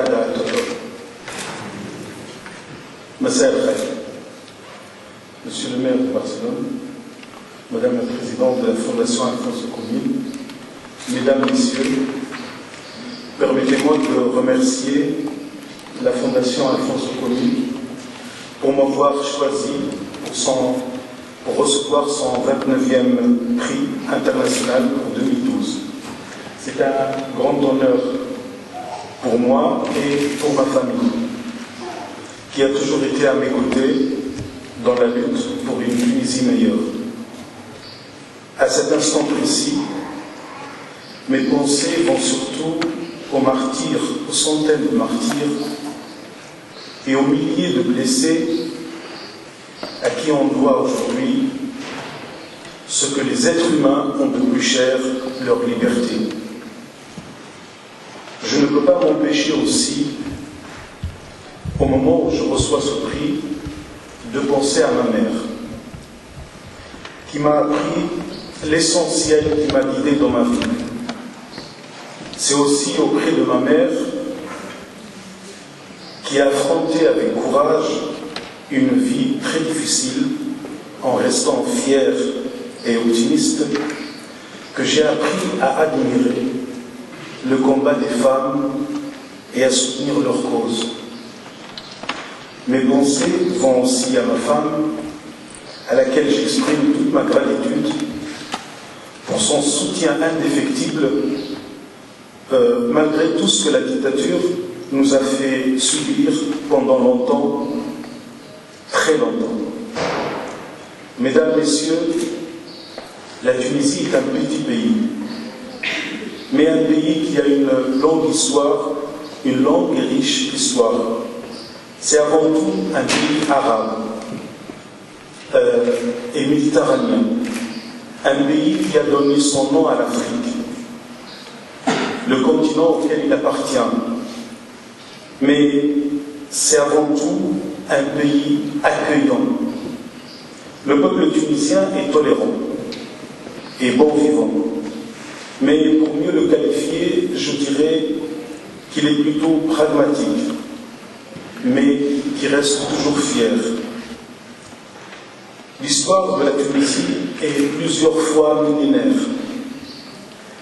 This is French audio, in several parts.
Saada Toto. Massaer Khaï, Monsieur le maire de Barcelone, Madame la présidente de la Fondation Alfonso Comín, Mesdames, Messieurs, permettez-moi de remercier la Fondation Alfonso Comín pour m'avoir choisi pour recevoir son 29e prix international pour 2012. C'est un grand honneur pour moi et pour ma famille, qui a toujours été à mes côtés dans la lutte pour une Tunisie meilleure. À cet instant précis, mes pensées vont surtout aux martyrs, aux centaines de martyrs et aux milliers de blessés à qui on doit aujourd'hui ce que les êtres humains ont de plus cher, leur liberté. Je ne peux pas m'empêcher aussi, au moment où je reçois ce prix, de penser à ma mère, qui m'a appris l'essentiel qui m'a guidé dans ma vie. C'est aussi auprès de ma mère qui a affronté avec courage une vie très difficile en restant fière et optimiste que j'ai appris à admirer le combat des femmes et à soutenir leur cause. Mes pensées vont aussi à ma femme, à laquelle j'exprime toute ma gratitude pour son soutien indéfectible malgré tout ce que la dictature nous a fait subir pendant longtemps, très longtemps. Mesdames, Messieurs, la Tunisie est un petit pays, mais un pays qui a une longue histoire, une longue et riche histoire. C'est avant tout un pays arabe et méditerranéen, un pays qui a donné son nom à l'Afrique, le continent auquel il appartient. Mais c'est avant tout un pays accueillant. Le peuple tunisien est tolérant et bon vivant. Mais pour mieux le qualifier, je dirais qu'il est plutôt pragmatique, mais qui reste toujours fier. L'histoire de la Tunisie est plusieurs fois millénaire.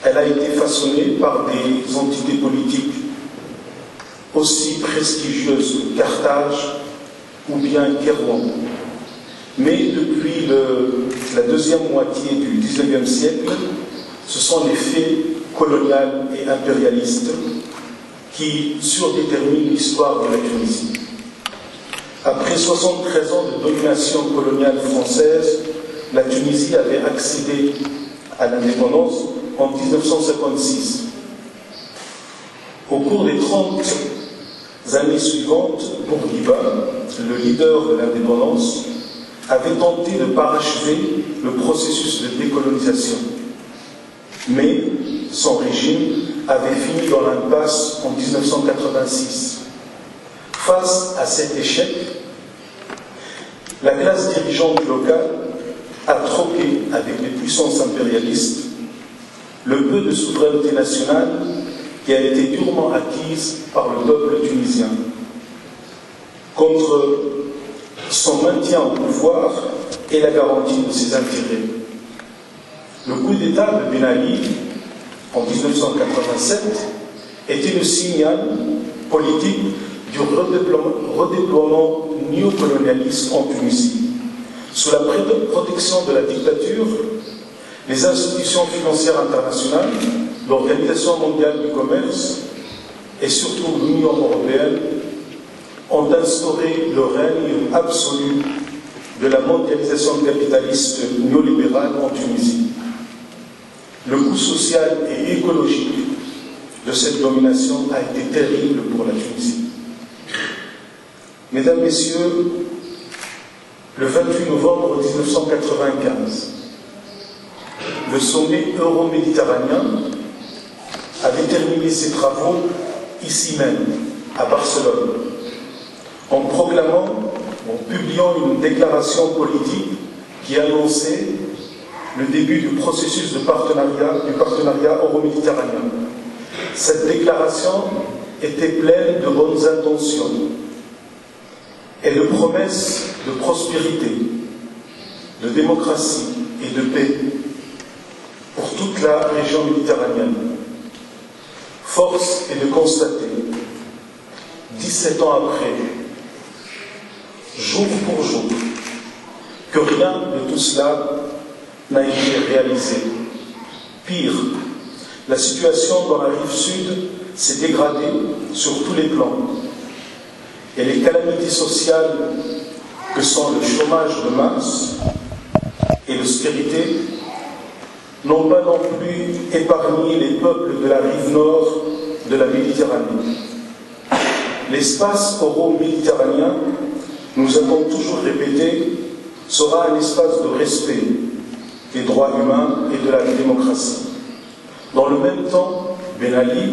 Elle a été façonnée par des entités politiques aussi prestigieuses que Carthage ou bien Kairouan. Mais depuis la deuxième moitié du XIXe siècle, ce sont les faits coloniales et impérialistes qui surdéterminent l'histoire de la Tunisie. Après 73 ans de domination coloniale française, la Tunisie avait accédé à l'indépendance en 1956. Au cours des 30 années suivantes, Bourguiba, le leader de l'indépendance, avait tenté de parachever le processus de décolonisation. Mais son régime avait fini dans l'impasse en 1986. Face à cet échec, la classe dirigeante locale a troqué avec les puissances impérialistes le peu de souveraineté nationale qui a été durement acquise par le peuple tunisien contre son maintien au pouvoir et la garantie de ses intérêts. Le coup d'État de Ben Ali en 1987 était le signal politique du redéploiement néocolonialiste en Tunisie. Sous la protection de la dictature, les institutions financières internationales, l'Organisation mondiale du commerce et surtout l'Union européenne ont instauré le règne absolu de la mondialisation capitaliste néolibérale en Tunisie. Le coût social et écologique de cette domination a été terrible pour la Tunisie. Mesdames, Messieurs, le 28 novembre 1995, le sommet euro-méditerranéen avait terminé ses travaux ici même, à Barcelone, en publiant une déclaration politique qui annonçait le début du processus du partenariat euro-méditerranéen. Cette déclaration était pleine de bonnes intentions et de promesses de prospérité, de démocratie et de paix pour toute la région méditerranéenne. Force est de constater, 17 ans après, jour pour jour, que rien de tout cela n'a été réalisé. Pire, la situation dans la rive sud s'est dégradée sur tous les plans. Et les calamités sociales que sont le chômage de masse et l'austérité n'ont pas non plus épargné les peuples de la rive nord de la Méditerranée. L'espace euro-méditerranéen, nous avons toujours répété, sera un espace de respect des droits humains et de la démocratie. Dans le même temps, Ben Ali,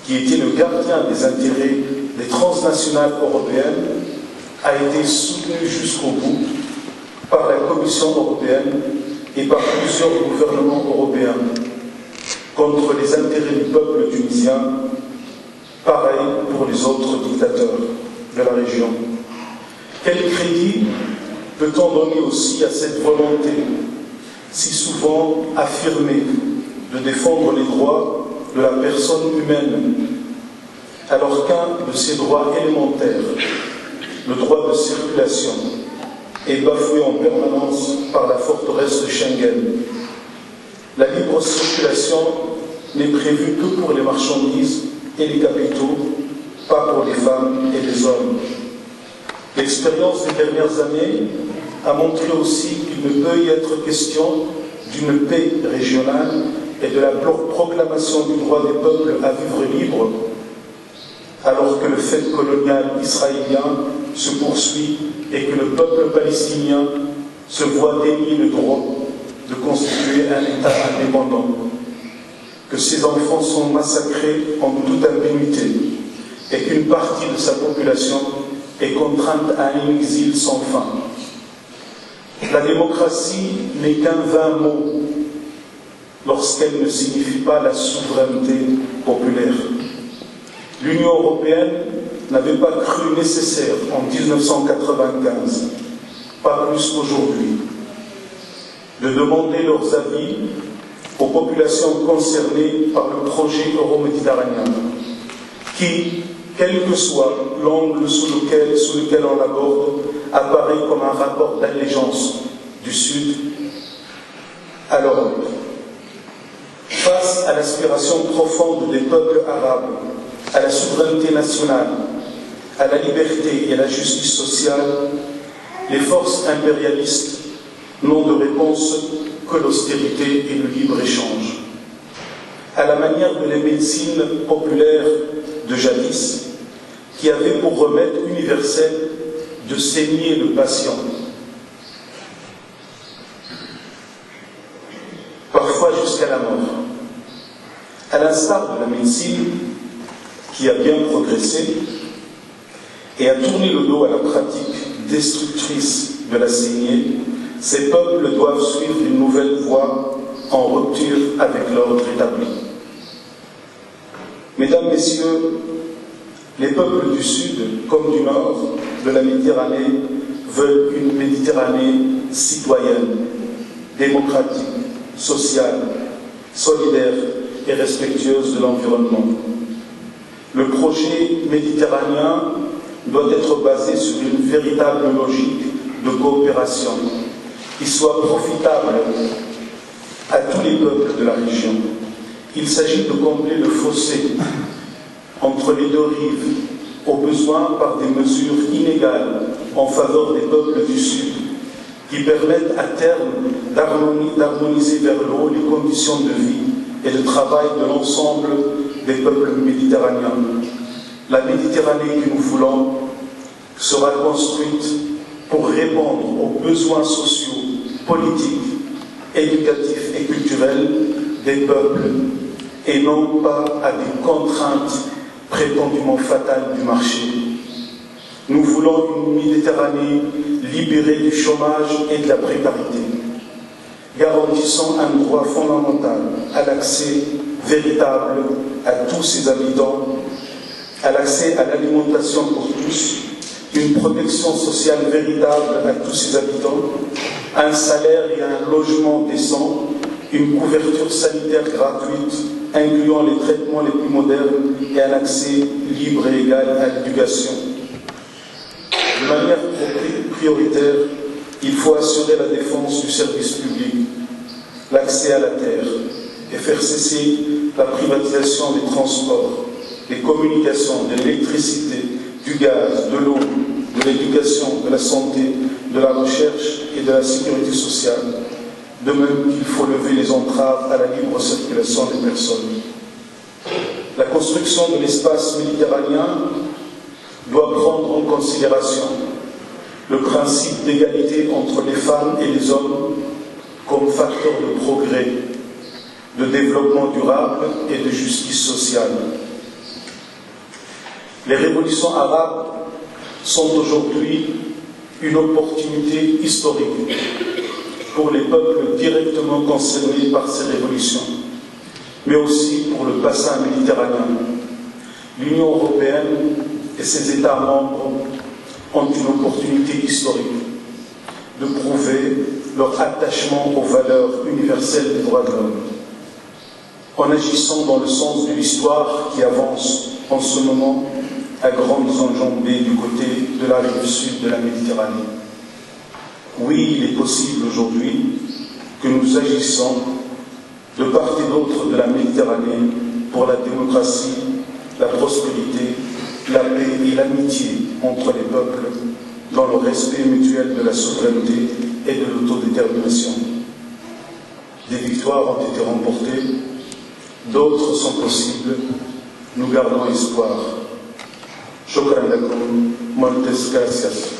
qui était le gardien des intérêts des transnationales européennes, a été soutenu jusqu'au bout par la Commission européenne et par plusieurs gouvernements européens contre les intérêts du peuple tunisien, pareil pour les autres dictateurs de la région. Quel crédit peut-on donner aussi à cette volonté si souvent affirmée de défendre les droits de la personne humaine, alors qu'un de ses droits élémentaires, le droit de circulation, est bafoué en permanence par la forteresse de Schengen. La libre circulation n'est prévue que pour les marchandises et les capitaux, pas pour les femmes et les hommes. L'expérience des dernières années a montré aussi qu'il ne peut y être question d'une paix régionale et de la proclamation du droit des peuples à vivre libres, alors que le fait colonial israélien se poursuit et que le peuple palestinien se voit dénier le droit de constituer un État indépendant, que ses enfants sont massacrés en toute impunité et qu'une partie de sa population est contrainte à un exil sans fin. La démocratie n'est qu'un vain mot lorsqu'elle ne signifie pas la souveraineté populaire. L'Union européenne n'avait pas cru nécessaire en 1995, pas plus qu'aujourd'hui, de demander leurs avis aux populations concernées par le projet euro-méditerranéen, qui, quel que soit l'angle sous lequel on l'aborde, apparaît comme un rapport d'allégeance du Sud à l'Europe. Face à l'aspiration profonde des peuples arabes, à la souveraineté nationale, à la liberté et à la justice sociale, les forces impérialistes n'ont de réponse que l'austérité et le libre-échange. À la manière de la médecine populaire de jadis, qui avait pour remède universel de saigner le patient. Parfois jusqu'à la mort. À l'instar de la médecine, qui a bien progressé et a tourné le dos à la pratique destructrice de la saignée, ces peuples doivent suivre une nouvelle voie en rupture avec l'ordre établi. Mesdames, Messieurs, les peuples du Sud comme du Nord de la Méditerranée veulent une Méditerranée citoyenne, démocratique, sociale, solidaire et respectueuse de l'environnement. Le projet méditerranéen doit être basé sur une véritable logique de coopération qui soit profitable à tous les peuples de la région. Il s'agit de combler le fossé entre les deux rives, au besoin par des mesures inégales en faveur des peuples du Sud, qui permettent à terme d'harmoniser vers le haut les conditions de vie et de travail de l'ensemble des peuples méditerranéens. La Méditerranée que nous voulons sera construite pour répondre aux besoins sociaux, politiques, éducatifs et culturels des peuples et non pas à des contraintes prétendument fatales du marché. Nous voulons une Méditerranée libérée du chômage et de la précarité, garantissant un droit fondamental à l'accès véritable à tous ses habitants à l'accès à l'alimentation pour tous, une protection sociale véritable à tous ses habitants, un salaire et un logement décent, une couverture sanitaire gratuite, incluant les traitements les plus modernes et un accès libre et égal à l'éducation. De manière prioritaire, il faut assurer la défense du service public, l'accès à la terre et faire cesser la privatisation des transports, des communications, de l'électricité, du gaz, de l'eau, de l'éducation, de la santé, de la recherche et de la sécurité sociale, de même qu'il faut lever les entraves à la libre circulation des personnes. La construction de l'espace méditerranéen doit prendre en considération le principe d'égalité entre les femmes et les hommes comme facteur de progrès, de développement durable et de justice sociale. Les révolutions arabes sont aujourd'hui une opportunité historique pour les peuples directement concernés par ces révolutions, mais aussi pour le bassin méditerranéen. L'Union européenne et ses États membres ont une opportunité historique de prouver leur attachement aux valeurs universelles des droits de l'homme, en agissant dans le sens de l'histoire qui avance en ce moment à grandes enjambées du côté de la rive sud de la Méditerranée. Oui, il est possible aujourd'hui que nous agissons de part et d'autre de la Méditerranée pour la démocratie, la prospérité, la paix et l'amitié entre les peuples dans le respect mutuel de la souveraineté et de l'autodétermination. Des victoires ont été remportées, d'autres sont possibles, nous gardons espoir. Shukran lakum, moltes gracias.